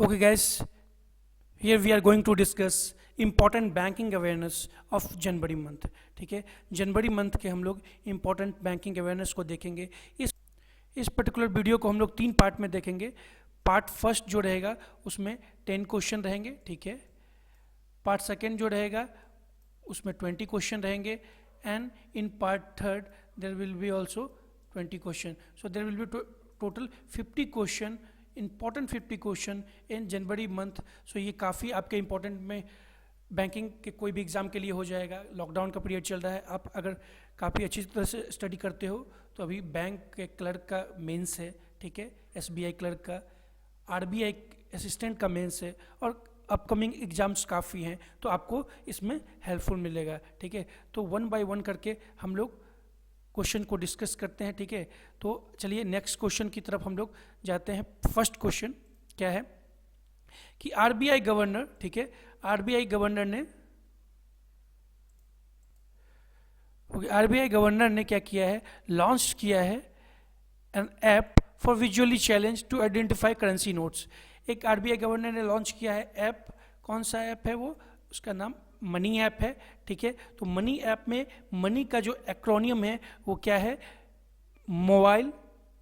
Okay guys, here we are going to discuss important banking awareness of January month. ठीक है, जनवरी month के हम लोग important banking awareness को देखेंगे. इस पर्टिकुलर वीडियो को हम लोग 3 पार्ट में देखेंगे. पार्ट फर्स्ट जो रहेगा उसमें 10 क्वेश्चन रहेंगे. ठीक है, पार्ट सेकेंड जो रहेगा उसमें 20 क्वेश्चन रहेंगे, and in part third there will be also 20 question. So there will be total 50 question, important 50 question in January month. सो ये काफ़ी आपके इंपॉर्टेंट में बैंकिंग के कोई भी एग्ज़ाम के लिए हो जाएगा. लॉकडाउन का पीरियड चल रहा है, आप अगर काफ़ी अच्छी तरह से स्टडी करते हो तो अभी बैंक के क्लर्क का मेंस है. ठीक है, SBI क्लर्क का, RBI असिस्टेंट का मेंस है, और अपकमिंग एग्जाम्स काफ़ी हैं, तो आपको इसमें हेल्पफुल मिलेगा. ठीक है, तो 1 बाय 1 करके हम लोग क्वेश्चन को डिस्कस करते हैं. ठीक है, तो चलिए नेक्स्ट क्वेश्चन की तरफ हम लोग जाते हैं. फर्स्ट क्वेश्चन क्या है कि RBI गवर्नर, ठीक है, RBI गवर्नर ने क्या किया है, लॉन्च किया है an app for visually challenge to identify currency notes. एक RBI गवर्नर ने लॉन्च किया है ऐप. कौन सा ऐप है वो? उसका नाम मनी ऐप है. ठीक है, तो मनी ऐप में मनी का जो एक्रोनियम है वो क्या है? Mobile,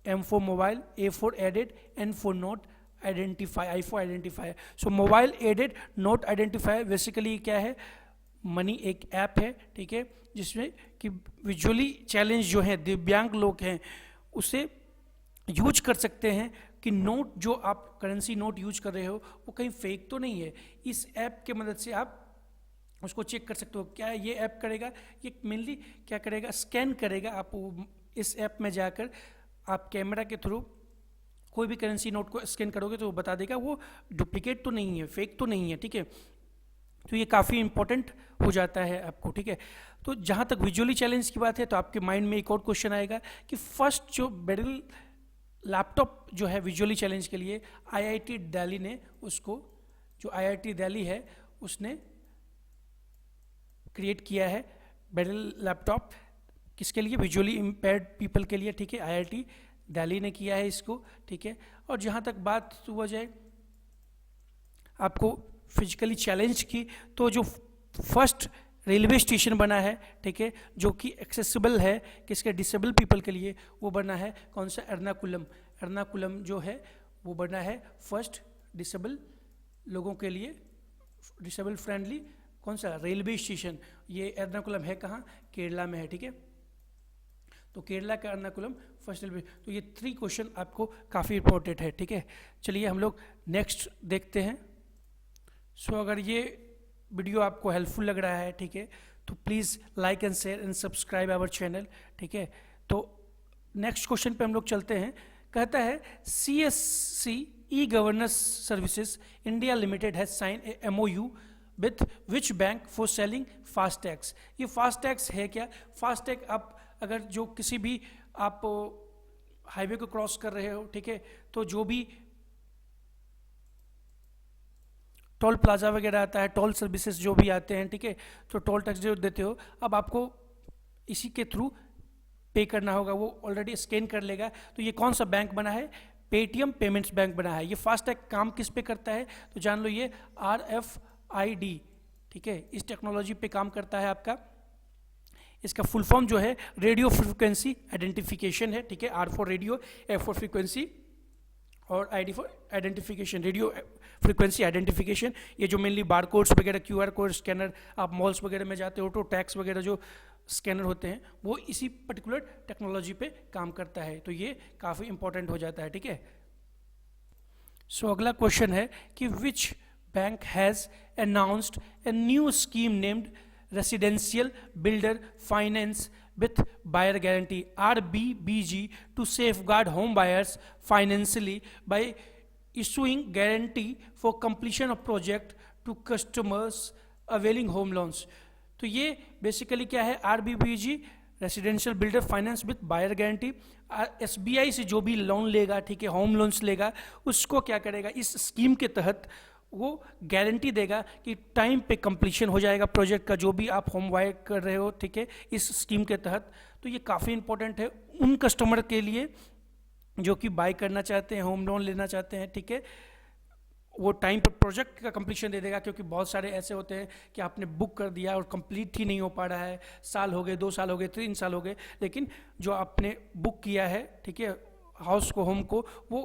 M for mobile, A for aided, N for note, identify, I for identify. So mobile aided note identify basically क्या है? मनी एक ऐप है. ठीक है, जिसमें कि विजुअली चैलेंज जो है दिव्यांग लोग हैं उसे यूज कर सकते हैं कि नोट जो आप करेंसी नोट यूज कर रहे हो वो कहीं फेक तो नहीं है. इस ऐप के मदद से आप उसको चेक कर सकते हो. क्या ये ऐप करेगा? ये मेनली क्या करेगा? स्कैन करेगा. आप इस ऐप में जाकर आप कैमरा के थ्रू कोई भी करेंसी नोट को स्कैन करोगे तो वो बता देगा वो डुप्लीकेट तो नहीं है, फेक तो नहीं है. ठीक है, तो ये काफ़ी इंपॉर्टेंट हो जाता है आपको. ठीक है, तो जहाँ तक विजुअली चैलेंज की बात है तो आपके माइंड में एक और क्वेश्चन आएगा कि फर्स्ट जो बेरिल लैपटॉप जो है विजुअली चैलेंज के लिए IIT दिल्ली ने उसको, जो IIT दिल्ली है उसने क्रिएट किया है बेरिल लैपटॉप. किसके लिए? विजुअली इम्पेयर्ड पीपल के लिए. ठीक है, IIT दिल्ली ने किया है इसको. ठीक है, और जहाँ तक बात हुआ जाए आपको फिजिकली चैलेंज की, तो जो फर्स्ट रेलवे स्टेशन बना है, ठीक है, जो कि एक्सेसिबल है किसके? डिसेबल पीपल के लिए, वो बना है कौन सा? एर्नाकुलम जो है वो बना है फर्स्ट डिसेबल लोगों के लिए, डिसेबल फ्रेंडली कौन सा रेलवे स्टेशन. ये एर्नाकुलम है कहाँ? केरला में है. ठीक है, तो केरला का एर्नाकुलम फर्स्ट रेलवे. तो ये 3 क्वेश्चन आपको काफ़ी इंपॉर्टेंट है. ठीक है, चलिए हम लोग नेक्स्ट देखते हैं. सो अगर ये वीडियो आपको हेल्पफुल लग रहा है, ठीक है, तो please like and share and subscribe our channel. ठीक है, तो नेक्स्ट क्वेश्चन पे हम लोग चलते हैं. कहता है CSC e governance services India limited has sign a MOU with which bank for selling fastags. ये फास्टैग्स है क्या? फास्टैग आप अगर जो किसी भी आप हाईवे को क्रॉस कर रहे हो, ठीक है, तो जो भी टोल प्लाजा वगैरह आता है, टोल सर्विसेज जो भी आते हैं, ठीक है, तो टोल टैक्स जो देते हो अब आपको इसी के थ्रू पे करना होगा. वो ऑलरेडी स्कैन कर लेगा. तो ये कौन सा बैंक बना है? पेटीएम पेमेंट्स बैंक बना है. ये फास्टैग काम किस पे करता है तो जान लो, ये RFID, ठीक है, इस टेक्नोलॉजी पे काम करता है आपका. इसका फुल फॉर्म जो है रेडियो फ्रिक्वेंसी आइडेंटिफिकेशन है. ठीक है, R for radio, F for frequency, और ID for identification, radio frequency identification. ये जो मेनली बार कोड्स वगैरह, QR कोड स्कैनर, आप मॉल्स वगैरह में जाते हो तो टैक्स वगैरह जो स्कैनर होते हैं वो इसी पर्टिकुलर टेक्नोलॉजी पे काम करता है. तो ये काफ़ी इंपॉर्टेंट हो जाता है. ठीक है, सो अगला क्वेश्चन है कि which bank has announced a new scheme named residential builder finance with buyer guarantee RBBG to safeguard home buyers financially by issuing guarantee for completion of project to customers availing home loans. तो ये basically क्या है? RBBG residential builder finance with buyer guarantee. SBI से जो भी loan लेगा, ठीक है, होम लोन्स लेगा, उसको क्या करेगा? इस स्कीम के तहत वो गारंटी देगा कि टाइम पे कंप्लीशन हो जाएगा प्रोजेक्ट का, जो भी आप होम बाय कर रहे हो, ठीक है, इस स्कीम के तहत. तो ये काफ़ी इंपॉर्टेंट है उन कस्टमर के लिए जो कि बाय करना चाहते हैं, होम लोन लेना चाहते हैं. ठीक है, वो टाइम पर प्रोजेक्ट का कंप्लीशन दे देगा, क्योंकि बहुत सारे ऐसे होते हैं कि आपने बुक कर दिया और कंप्लीट ही नहीं हो पा रहा है, साल हो गए, 2 साल हो गए, 3 साल हो गए, लेकिन जो आपने बुक किया है, ठीक है, हाउस को, होम को, वो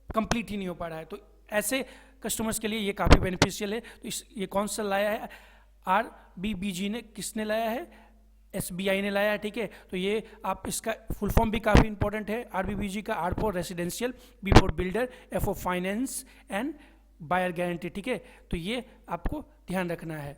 कंप्लीट ही नहीं हो पा रहा है। तो ऐसे कस्टमर्स के लिए ये काफ़ी बेनिफिशियल है। तो ये कौन सा लाया है, RBBG ने, किसने लाया है, SBI ने लाया है, ठीक है। तो ये आप इसका फुल फॉर्म भी काफ़ी इंपॉर्टेंट है, RBBG का, R for residential, B for builder, F for finance and buyer guarantee, ठीक है। तो ये आपको ध्यान रखना है।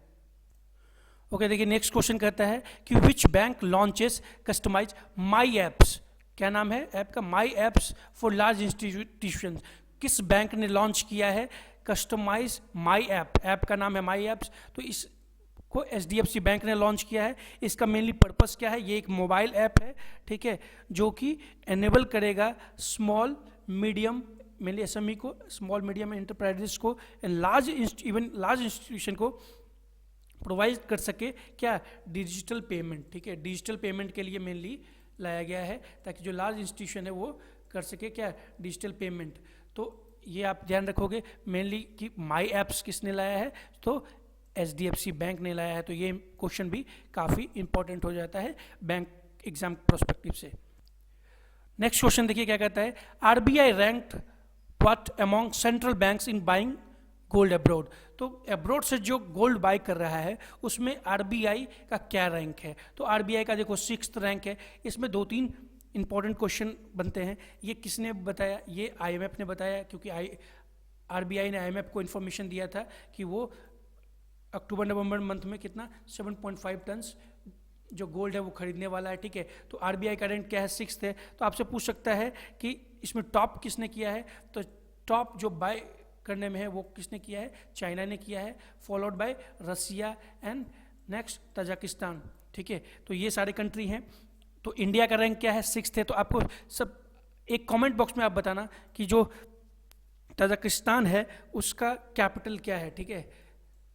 ओके, देखिए नेक्स्ट क्वेश्चन कहता है कि which bank launches customize my apps, क्या नाम है ऐप का, my apps for large institution. किस बैंक ने लॉन्च किया है कस्टमाइज माई ऐप, ऐप का नाम है माई एप्स। तो इसको HDFC बैंक ने लॉन्च किया है। इसका मेनली पर्पस क्या है, ये एक मोबाइल ऐप है, ठीक है, जो कि एनेबल करेगा स्मॉल मीडियम, मेनली SME को, स्मॉल मीडियम एंटरप्राइजेस को, लार्ज, इवन लार्ज इंस्टीट्यूशन को प्रोवाइड कर सके क्या, डिजिटल पेमेंट, ठीक है। डिजिटल पेमेंट के लिए मेनली लाया गया है, ताकि जो लार्ज इंस्टीट्यूशन है वो कर सके क्या, डिजिटल पेमेंट। तो ये आप ध्यान रखोगे मेनली कि माई एप्स किसने लाया है, तो HDFC बैंक ने लाया है। तो ये क्वेश्चन भी काफ़ी इंपॉर्टेंट हो जाता है बैंक एग्जाम प्रोस्पेक्टिव से। नेक्स्ट क्वेश्चन देखिए क्या कहता है, RBI ranked what among central banks in buying gold abroad. तो अब्रॉड से जो गोल्ड बाई कर रहा है उसमें RBI का क्या रैंक है। तो RBI का देखो 6th रैंक है। इसमें 2-3 इंपॉर्टेंट क्वेश्चन बनते हैं। ये किसने बताया, ये IMF ने बताया, क्योंकि RBI ने IMF को इन्फॉर्मेशन दिया था कि वो अक्टूबर-नवंबर मंथ में कितना 7.5 टन्स जो गोल्ड है वो खरीदने वाला है, ठीक है। तो RBI का रैंक क्या है, 6th है। तो आपसे पूछ सकता है कि इसमें टॉप किसने किया है, तो टॉप जो बाय करने में है वो किसने किया है, चाइना ने किया है, followed by Russia and next Tajikistan, ठीक है। तो ये सारे कंट्री हैं। तो इंडिया का रैंक क्या है, 6th है। तो आपको सब एक कमेंट बॉक्स में आप बताना कि जो तजाकिस्तान है उसका कैपिटल क्या है, ठीक है।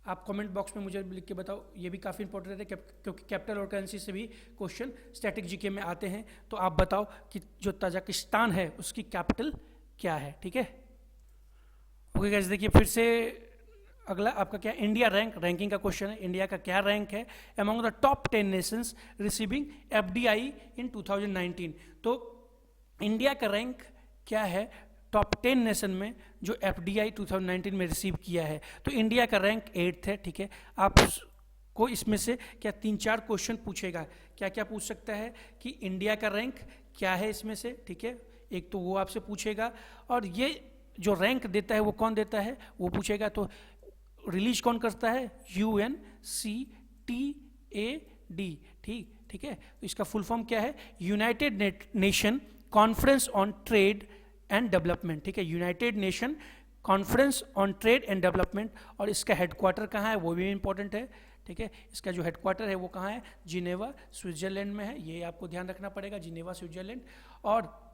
आप कमेंट बॉक्स में मुझे लिख के बताओ, ये भी काफ़ी इंपॉर्टेंट है क्योंकि कैपिटल और करेंसी से भी क्वेश्चन स्टैटिक जीके में आते हैं। तो आप बताओ कि जो तजाकिस्तान है उसकी कैपिटल क्या है, ठीक है। ओके गाइस, देखिए फिर से अगला आपका क्या, इंडिया रैंकिंग का क्वेश्चन है। इंडिया का क्या रैंक है among the top 10 Nations receiving FDI इन 2019। तो इंडिया का रैंक क्या है टॉप 10 नेशन में जो FDI 2019 में रिसीव किया है। तो इंडिया का रैंक 8th है, ठीक है। आपको इसमें से क्या 3-4 क्वेश्चन पूछेगा, क्या क्या पूछ सकता है कि इंडिया का रैंक क्या है इसमें से, ठीक है। एक तो वो आपसे पूछेगा, और ये जो रैंक देता है वो कौन देता है वो पूछेगा। तो रिलीज कौन करता है, UNCTAD, ठीक है। तो इसका फुल फॉर्म क्या है, United nation conference on trade and development, ठीक है। United nation conference on trade and development. और इसका हेडक्वार्टर कहाँ है वो भी इंपॉर्टेंट है, ठीक है। इसका जो हेडक्वार्टर है वो कहाँ है, जिनेवा स्विट्जरलैंड में है। ये आपको ध्यान रखना पड़ेगा, जिनेवा स्विट्जरलैंड। और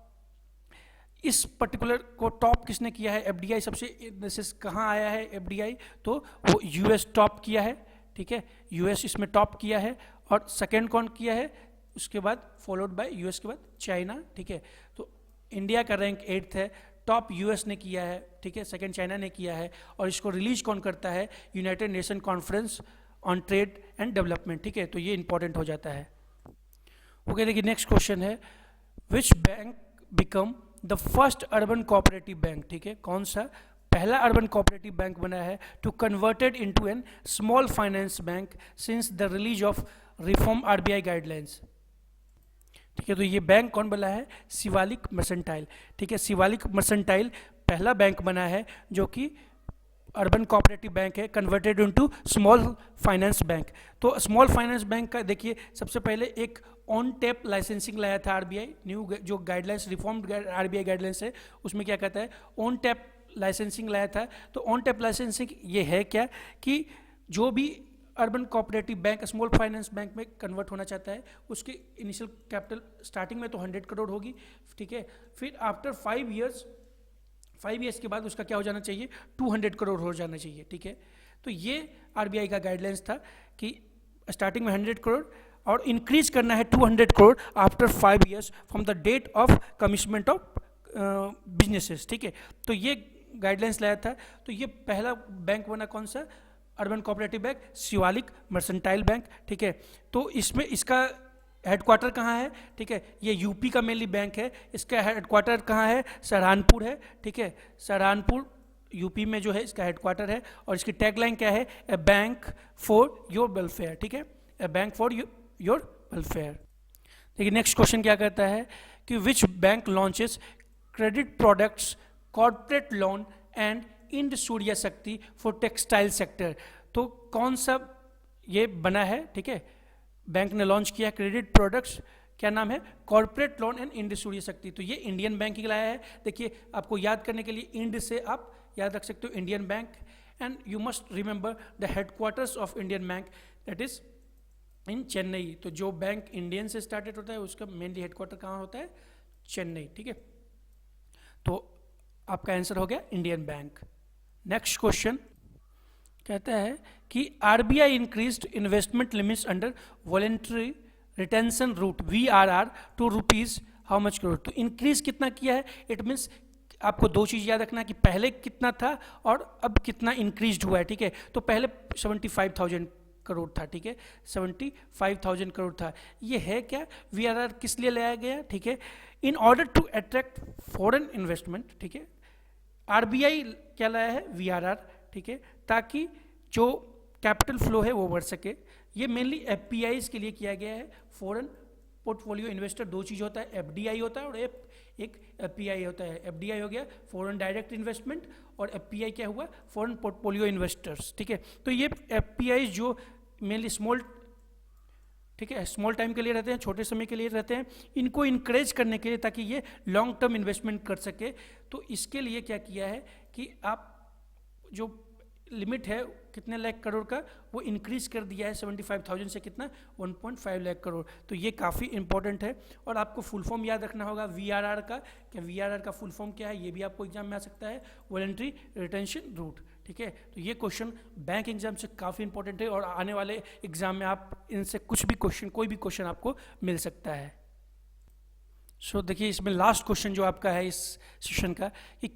इस पर्टिकुलर को टॉप किसने किया है, FDI सबसे मैसेज कहाँ आया है FDI, तो वो US टॉप किया है, ठीक है। US इसमें टॉप किया है। और सेकेंड कौन किया है, उसके बाद फॉलोड बाय US के बाद चाइना, ठीक है। तो इंडिया का रैंक 8th है, टॉप US ने किया है, ठीक है, सेकेंड चाइना ने किया है। और इसको रिलीज कौन करता है, United nation conference on trade and development, ठीक है। तो ये इंपॉर्टेंट हो जाता है। ओके, देखिए नेक्स्ट क्वेश्चन है, which bank become the first urban cooperative bank, ठीक है। कौन सा पहला अर्बन कोऑपरेटिव बैंक बना है to converted into an small finance bank since the release of reform RBI guidelines, ठीक है। तो ये बैंक कौन बना है, शिवालिक मर्सेंटाइल, ठीक है। शिवालिक मर्सेंटाइल पहला बैंक बना है जो कि अर्बन कोऑपरेटिव बैंक है, converted into small finance bank. तो स्मॉल फाइनेंस बैंक का देखिए सबसे पहले एक ऑन टैप लाइसेंसिंग लाया था RBI, न्यू जो गाइडलाइंस रिफॉर्म RBI गाइडलाइंस है उसमें क्या कहता है, ऑन टैप लाइसेंसिंग लाया था। तो ऑन टैप लाइसेंसिंग ये है क्या कि जो भी urban cooperative bank small finance bank में कन्वर्ट होना चाहता है उसकी इनिशियल कैपिटल स्टार्टिंग में तो 100 करोड़ होगी, ठीक है। फिर आफ्टर 5 ईयर्स के बाद उसका क्या हो जाना चाहिए, 200 करोड़ हो जाना चाहिए, ठीक है। तो ये RBI का गाइडलाइंस था कि स्टार्टिंग में 100 करोड़ और इंक्रीज करना है 200 crore after 5 years from the date of commencement of businesses, ठीक है। तो ये गाइडलाइंस लाया था। तो ये पहला बैंक बना कौन सा, urban cooperative bank, Shivalik mercantile bank, ठीक है। तो इसमें इसका हेडक्वार्टर कहाँ है, ठीक है, ये यूपी का मेनली बैंक है। इसका हेडक्वार्टर कहाँ है, सहारनपुर है, ठीक है, सहारनपुर यूपी में जो है इसका हेडक्वार्टर है। और इसकी टैगलाइन क्या है, a bank for your welfare, ठीक है, a bank for your welfare. देखिए नेक्स्ट क्वेश्चन क्या कहता है कि which bank launches credit products, corporate loan and Ind Surya Shakti for textile sector. तो कौन सा ये बना है, ठीक है, बैंक ने लॉन्च किया क्रेडिट प्रोडक्ट्स, क्या नाम है, corporate loan and Ind Surya शक्ति। तो ये इंडियन बैंक ही लाया है। देखिए आपको याद करने के लिए इंड से आप याद रख सकते हो Indian bank, and you must remember the headquarters of Indian bank, that is in Chennai. तो जो बैंक इंडियन से स्टार्टेड होता है उसका मेनली हेडक्वार्टर कहाँ होता है, चेन्नई, ठीक है। तो आपका आंसर हो गया इंडियन बैंक। नेक्स्ट क्वेश्चन कहता है कि RBI increased investment limits under voluntary retention route VRR to rupees how much crore. तो इंक्रीज कितना किया है, इट मीन्स आपको दो चीज याद रखना कि पहले कितना था और अब कितना इंक्रीज हुआ है, ठीक है। तो पहले 75,000 करोड़ था, ठीक है, 75,000 करोड़ था। ये है क्या, VRR किस लिए लाया गया, ठीक है, in order to attract foreign investment, ठीक है। आरबीआई क्या लाया है, VRR, ठीक है, ताकि जो कैपिटल फ्लो है वो बढ़ सके। ये मेनली FPIs के लिए किया गया है, फॉरेन पोर्टफोलियो इन्वेस्टर। दो चीज होता है, FDI होता है और एक FPI होता है। FDI हो गया फॉरेन डायरेक्ट इन्वेस्टमेंट, और FPI क्या हुआ, फॉरेन पोर्टफोलियो इन्वेस्टर्स, ठीक है। तो ये FPIs जो मेनली स्मॉल, ठीक है, स्मॉल टाइम के लिए रहते हैं, छोटे समय के लिए रहते हैं, इनको इनकरेज करने के लिए ताकि ये लॉन्ग टर्म इन्वेस्टमेंट कर सके। तो इसके लिए क्या किया है कि आप जो लिमिट है कितने लाख करोड़ का वो इंक्रीज कर दिया है 75,000 से कितना 1.5 लाख करोड़। तो ये काफ़ी इंपॉर्टेंट है। और आपको फुल फॉर्म याद रखना होगा VRR का, कि VRR का फुल फॉर्म क्या है, ये भी आपको एग्जाम में आ सकता है, वॉलेंट्री रिटेंशन रूट, ठीक है। तो ये क्वेश्चन बैंक एग्जाम से काफ़ी इंपॉर्टेंट है और आने वाले एग्जाम में आप इनसे कुछ भी क्वेश्चन, कोई भी क्वेश्चन आपको मिल सकता है। सो देखिए इसमें लास्ट क्वेश्चन जो आपका है इस सेशन का, कि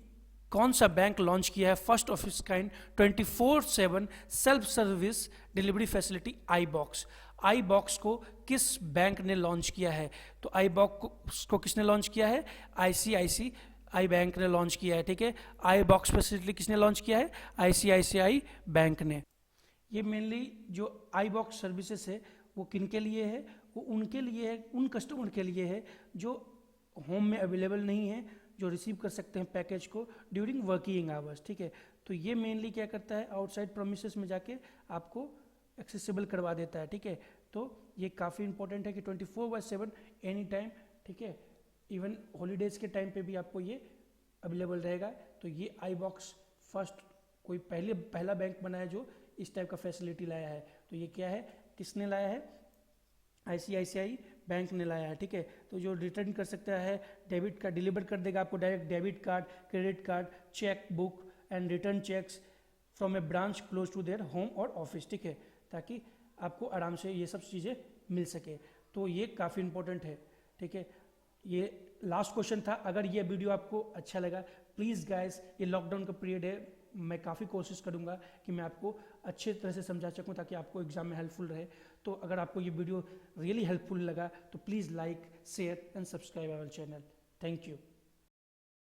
कौन सा बैंक लॉन्च किया है first of its kind 24/7 self service delivery facility iBox। iBox को किस बैंक ने लॉन्च किया है, तो iBox को किसने लॉन्च किया है, ICICI बैंक ने लॉन्च किया है, ठीक है। iBox फैसिलिटी किसने लॉन्च किया है, ICICI बैंक ने। ये मेनली जो iBox सर्विसेज है वो किन के लिए है, वो उनके लिए है, उन कस्टमर के लिए है जो होम में अवेलेबल नहीं है, जो रिसीव कर सकते हैं पैकेज को ड्यूरिंग वर्किंग आवर्स, ठीक है। तो ये मेनली क्या करता है, आउटसाइड प्रोमिसेस में जाके आपको एक्सेसिबल करवा देता है, ठीक है। तो ये काफ़ी इंपॉर्टेंट है कि 24/7 एनी टाइम, ठीक है, इवन हॉलीडेज के टाइम पे भी आपको ये अवेलेबल रहेगा। तो ये iBox फर्स्ट कोई पहला बैंक बना है जो इस टाइप का फैसिलिटी लाया है। तो ये क्या है, किसने लाया है, ICICI बैंक ने लाया है, ठीक है। तो जो रिटर्न कर सकता है डेबिट कार्ड डिलीवर कर देगा आपको direct debit card, credit card, cheque book and return cheques from a branch close to their home और ऑफिस, ठीक है, ताकि आपको आराम से ये सब चीज़ें मिल सके। तो ये काफ़ी इंपॉर्टेंट है, ठीक है। ये लास्ट क्वेश्चन था। अगर ये वीडियो आपको अच्छा लगा, प्लीज़ गाइस, ये लॉकडाउन का पीरियड है, मैं काफ़ी कोशिश करूंगा कि मैं आपको अच्छे तरह से समझा सकूं ताकि आपको एग्जाम में हेल्पफुल रहे। तो अगर आपको ये वीडियो रियली हेल्पफुल लगा तो please like, share and subscribe our channel. Thank you.